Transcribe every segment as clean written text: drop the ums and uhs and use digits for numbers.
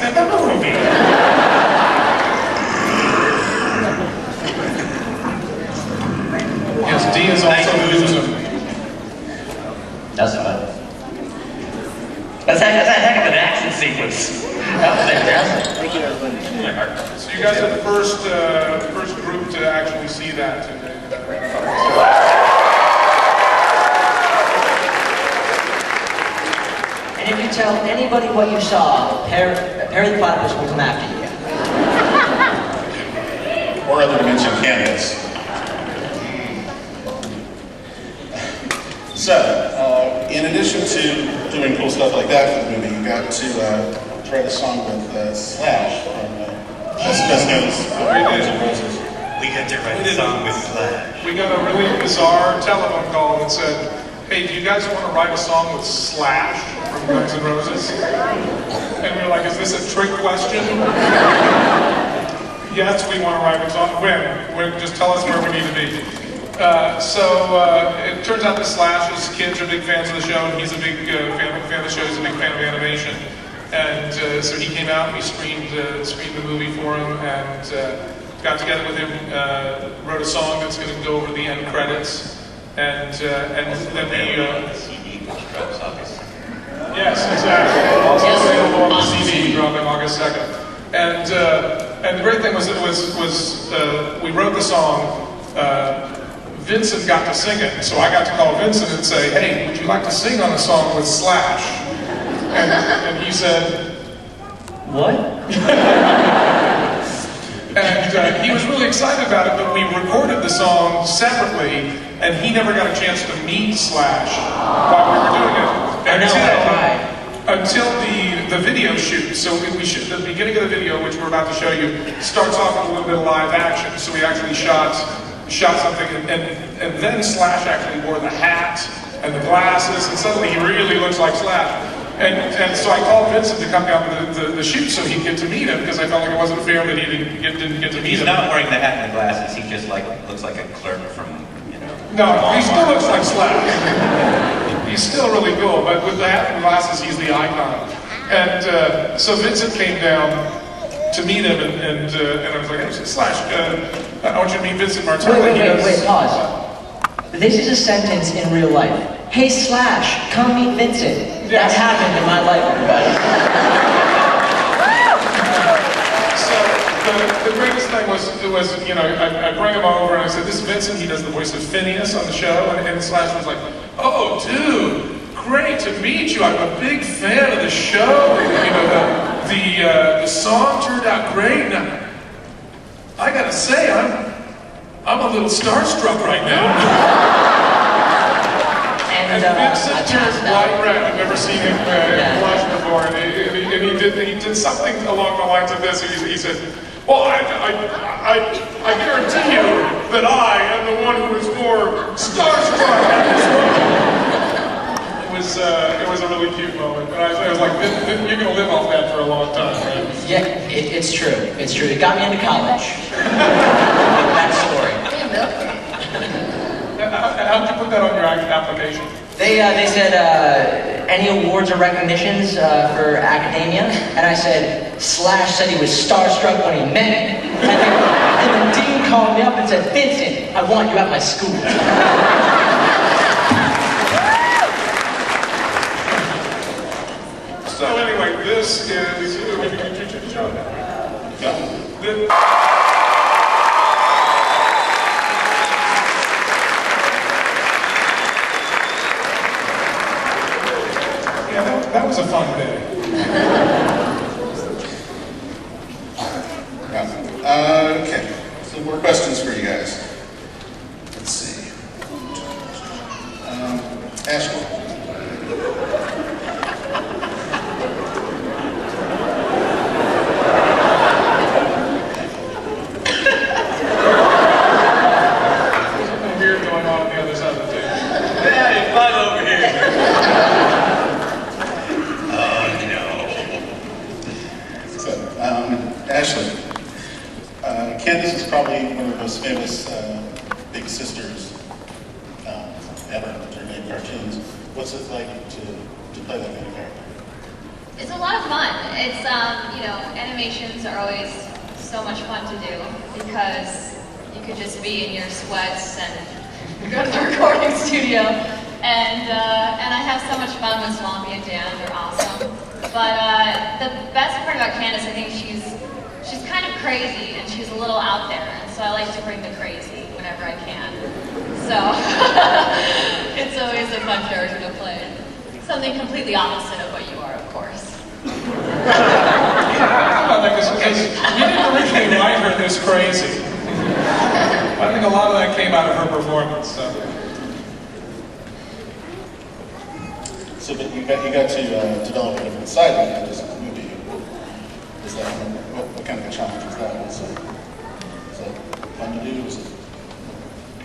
in the movie. Yes, D is also losing. That's fun. That's a heck of an action sequence. That was fantastic. Thank you, everybody. So you guys are the first group to actually see that. And if you tell anybody what you saw, Perry the Platypus will come after you. Or other dimension candidates. So, in addition to doing cool stuff like that for the movie, you got to write a song with Slash from best known as Phineas and Ferb. We got to write a song with Slash. We got a really bizarre telephone call that said, "Hey, do you guys want to write a song with Slash from Guns N' Roses?" And we were like, "Is this a trick question?" Yes, we want to write a song. When? Just tell us where we need to be. It turns out that Slash's kids are big fans of the show, and he's a big fan of the show. He's a big fan of animation, and so he came out and we screened the movie for him, and got together with him, wrote a song that's going to go over the end credits, and then we. Yes, exactly. Also available on the CD, dropping August 2nd. And the great thing was we wrote the song. Vincent got to sing it, so I got to call Vincent and say, "Hey, would you like to sing on a song with Slash?" And he said, What? and he was really excited about it, but we recorded the song separately, and he never got a chance to meet Slash while we were doing it. Until the video shoot. So we shoot the beginning of the video, which we're about to show you, starts off with a little bit of live action. So we actually shot something, and then Slash actually wore the hat and the glasses, and suddenly he really looks like Slash. And so I called Vincent to come down to the shoot so he'd get to meet him, because I felt like it wasn't fair that he didn't get to meet him. He's not wearing the hat and the glasses. He just looks like a clerk from, No, he still looks like Slash. He's still really cool, but with the hat and glasses, he's the icon. And so Vincent came down to meet him, and I was like, "Hey, Slash, I want you to meet Vincent Martelli." Wait, pause. This is a sentence in real life. "Hey, Slash, come meet Vincent." That's happened in my life, everybody. So the greatest thing was I bring him over and I said, "This is Vincent. He does the voice of Phineas on the show," and Slash was like, "Oh, dude, great to meet you. I'm a big fan of the show. The song turned out great. And I gotta say, I'm a little starstruck right now." And Vincent turned bright red. I've never seen him blush before, and he did something along the lines of this. He said, "Well, I guarantee you that I am the one who is more starstruck at this moment." It was a really cute moment, and I was like, "You're gonna live off that for a long time, right?" Yeah, it's true. It's true. It got me into college. That story. How'd you put that on your application? They said, "Any awards or recognitions for academia?" And I said, "Slash said he was starstruck when he met me." And then the dean called me up and said, "Vincent, I want you at my school." So anyway, this is... That was a fun day. Okay, so more questions for you guys. Let's see. Ashley. Something weird going on the other side of the table. "Yeah, it's fun over here." Ashley, Candace is probably one of the most famous big sisters ever to name cartoons. What's it like to play that kind of character? It's a lot of fun. It's, you know, animations are always so much fun to do because you could just be in your sweats and go to the recording studio. And I have so much fun with Swampy and Dan. They're awesome. But the best part about Candace, I think she's kind of crazy and she's a little out there. And so I like to bring the crazy whenever I can. So it's always a fun character to play. Something completely opposite of what you are, of course. Because we didn't originally write her this crazy. I think a lot of that came out of her performance. So, but you got to develop a different side of Candace in the movie. Is that what kind of a challenge was that? Was that fun to do? Was it?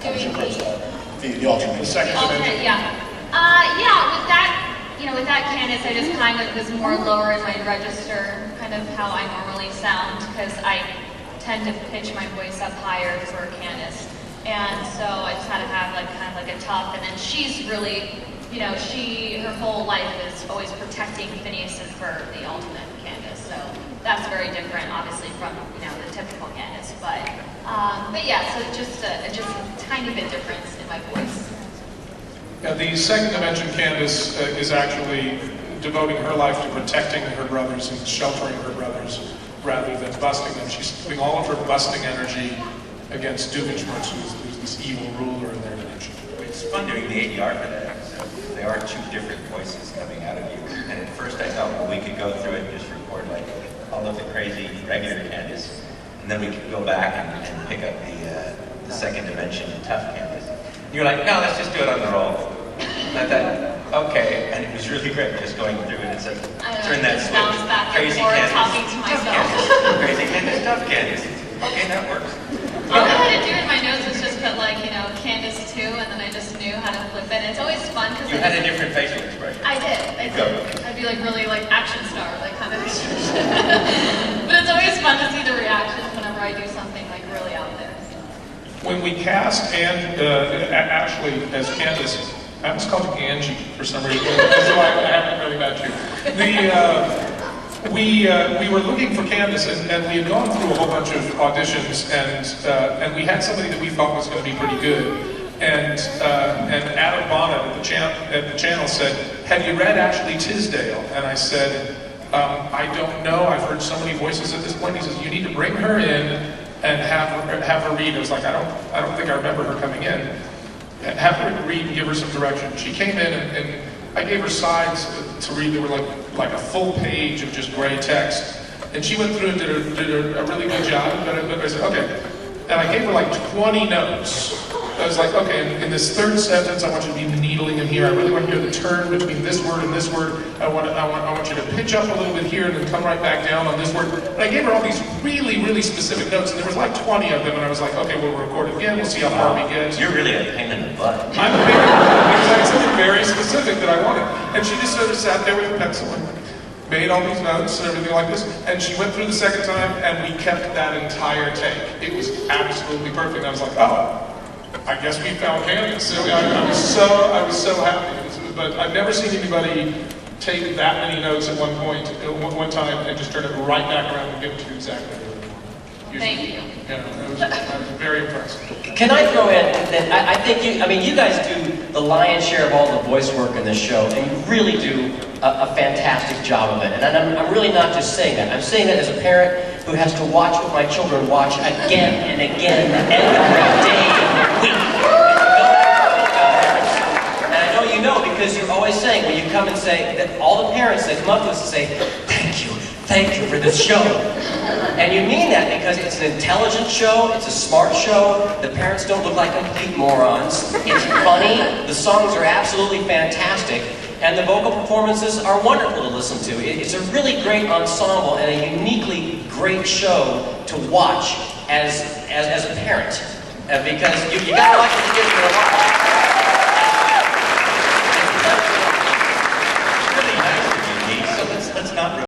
How was your approach to that? The alternate. The second dimension. Alternate, yeah. Yeah, with that, you know, with that Candace, I just kind of was more lower in my register, kind of how I normally sound, because I tend to pitch my voice up higher for Candace. And so I just had to have like kind of like a tough, and then she's really, you know, her whole life is always protecting Phineas and Ferb, the ultimate Candace. So that's very different, obviously, from, you know, the typical Candace. But yeah, so just a tiny bit difference in my voice. Yeah, the second dimension Candace is actually devoting her life to protecting her brothers and sheltering her brothers rather than busting them. She's putting all of her busting energy against Doofenshmirtz, who's this evil ruler in their dimension. It's fun doing the ADR for that episode. There are two different voices coming out of you. And at first I thought, well, we could go through it and just record like all of the crazy regular Candace, and then we could go back and pick up the second dimension tough Candace. You're like, no, let's just do it on the roll. And I thought, okay, and it was really great just going through it. It's like, turn that just switch. bounce back and Crazy forth, Candace, talking to tough myself. Candace, crazy Candace, tough Candace. Okay, that works. All I had to do in my notes was just put like, you know, Candace 2, and then I just knew how to flip it. It's always fun because You had a different facial expression. I did. I'd be like really like action star, like kind of expression. But it's always fun to see the reactions whenever I do something like really out there. When we cast Ashley as Candace, I almost called you Angie for some reason, so I haven't really met you. We were looking for Candace, and we had gone through a whole bunch of auditions, and we had somebody that we thought was going to be pretty good. And Adam Bonnet at the channel said, "Have you read Ashley Tisdale?" And I said, "I don't know. I've heard so many voices at this point." He says, "You need to bring her in and have her read." I was like, I don't think I remember her coming in. Have her read and give her some direction. She came in and I gave her sides to read that were like a full page of just gray text. And she went through and did a really good job. But I said, okay. And I gave her like 20 notes. I was like, okay, in this third sentence, I want you to be needling in here. I really want you to turn between this word and this word. I want you to pitch up a little bit here and then come right back down on this word. And I gave her all these really, really specific notes, and there was like 20 of them, and I was like, okay, we'll record it again, we'll see how far we get. You're really a pain in the butt. I'm a pain in the butt because I had something very specific that I wanted. And she just sort of sat there with a pencil and made all these notes and everything like this. And she went through the second time, and we kept that entire take. It was absolutely perfect. And I was like, oh, I guess we found Candace. So I was so happy. But I've never seen anybody take that many notes at one point, at one time, and just turn it right back around and give it to you exactly. Thank you. I was very impressed. Can I throw in that I think you guys do the lion's share of all the voice work in this show, and you really do a fantastic job of it. And I'm really not just saying that. I'm saying that as a parent who has to watch what my children watch again and again every day of the week. And I know you know because you're always saying, when you come and say, that all the parents that come up to us and say, thank you for this show. And you mean that because it's an intelligent show, it's a smart show, the parents don't look like complete morons, it's funny, the songs are absolutely fantastic, and the vocal performances are wonderful to listen to. It's a really great ensemble and a uniquely great show to watch as a parent. Because you gotta like the kids to watch.